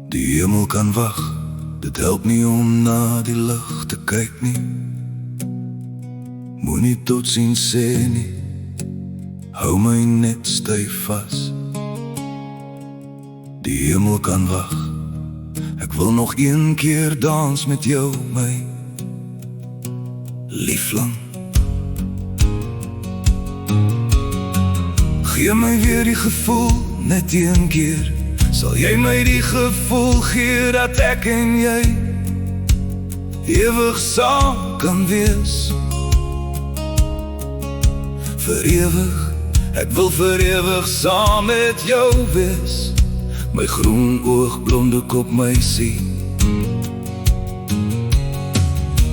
Die hemel kan wag, dit help nie om na die lig te kyk nie. Moenie totsiens sê nie, hou my net styf vas. Die hemel kan wag, ek wil nog een keer dans met jou, my liefling. Gee my weer die gevoel, net een keer. Sal jy my die gevoel gee dat ek en jy ewig saam kan wees? Vir ewig, ek wil vir ewig saam met jou wees. My groen oog, blonde kop, my sien.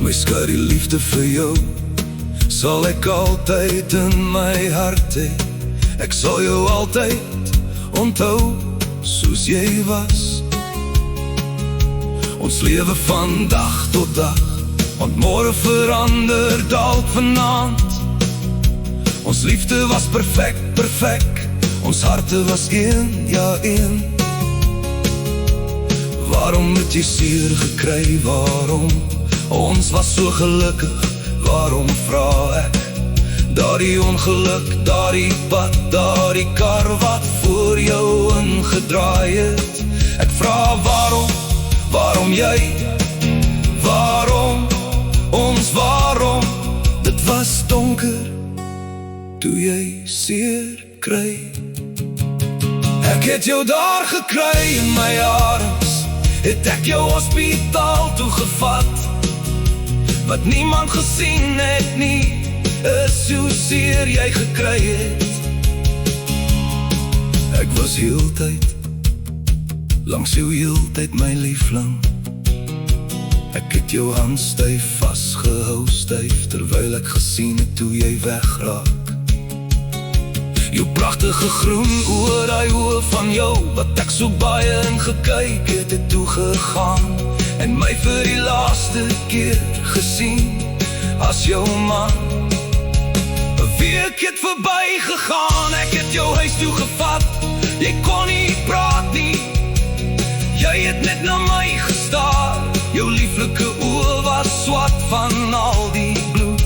My skat, die liefde vir jou sal ek altyd in my hart hê. Ek sal jou altyd onthou soos jy was. Ons lewe van dag tot dag, want môre verander dalk vanaand. Ons liefde was perfek, perfek, ons harte was een, ja een. Waarom het jy seer gekry, waarom? Ons was so gelukkig, waarom vra ek? Daardie ongeluk, daardie pad, daardie kar wat voor jou ingedraai het. Ek vra waarom, waarom jy? Waarom, ons waarom? Dit was donker, toe jy seer kry. Ek het jou daar gekry in my arms, het ek jou hospitaal toegevat. Wat niemand gesien het nie, is hoezeer jy gekry het. Ek was heeltyd, langs jou heeltyd my liefling. Ek het jou hand styf vasgehou, styf, terwyl ek gesien het toe jy wegraak. Jou prachtige groen oor die oor van jou, wat ek so baie in gekyk het toegegaan, en my vir die laaste keer gesien as jou man. Week het verby gegaan, ek het jou huis toe gevat. Jy kon nie praat nie, jy het net na my gestaar. Jou lieflike oë was swart van al die bloed.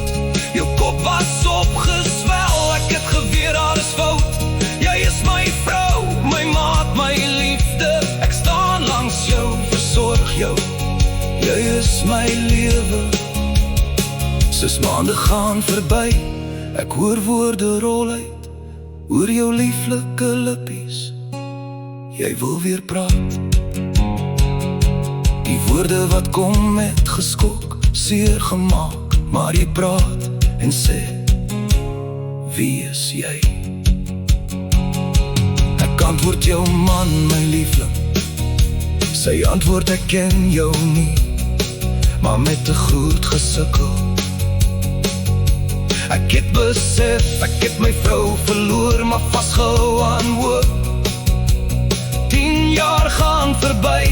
Jou kop was opgeswel, ek het geweet daar is fout. Jy is my vrou, my maat, my liefde. Ek staan langs jou, versorg jou. Jy is my lewe. 6 maande gaan verby, ek hoor woorde rol uit oor jou lieflike lippies. Jy wil weer praat. Die woorde wat kom met geskok, seer gemaak, maar jy praat en sê, wie is jy? Ek antwoord jou man, my liefling. Sy antwoord, ek ken jou nie, maar met 'n groot gesukkel. Ek het besef, ek het my vrou verloor, maar vastgehou aan hoop. 10 jaar gaan verby,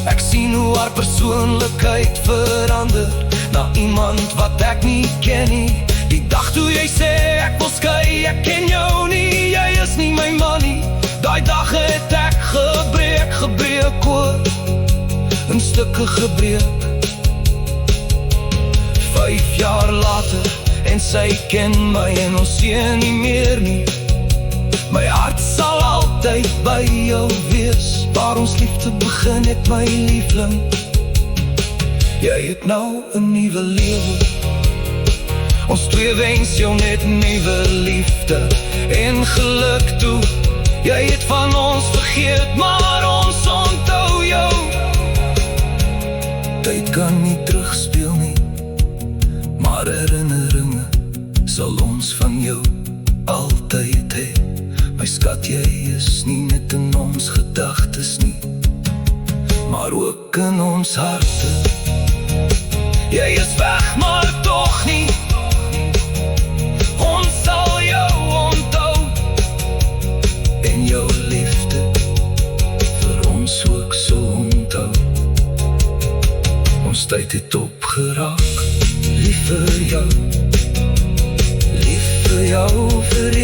ek sien hoe haar persoonlikheid verander, na iemand wat ek nie ken nie. Die dag toe jy sê, ek wil skei, ek ken jou nie, jy is nie my man nie. Daai dag het ek gebreek hoor, in stukke gebreek. 5 jaar later, en sy ken my en ons sien nie meer nie. My hart sal altyd by jou wees, waar ons liefde begin het, my liefling. Jy het nou 'n nuwe lewe. Ons twee wens jou net nuwe liefde en geluk toe. Jy het van ons vergeet, maar ons onthou jou. Tyd kan nie terugspeel nie, maar herinneringe sal ons van jou altyd hê. My skat, jy is nie net in ons gedagtes nie, maar ook in ons harte. Jy is weg, maar tog nie. Ons sal jou onthou, en jou liefde vir ons ook so onthou. Ons tyd het opgeraak. Lief vir jou, lief vir jou vir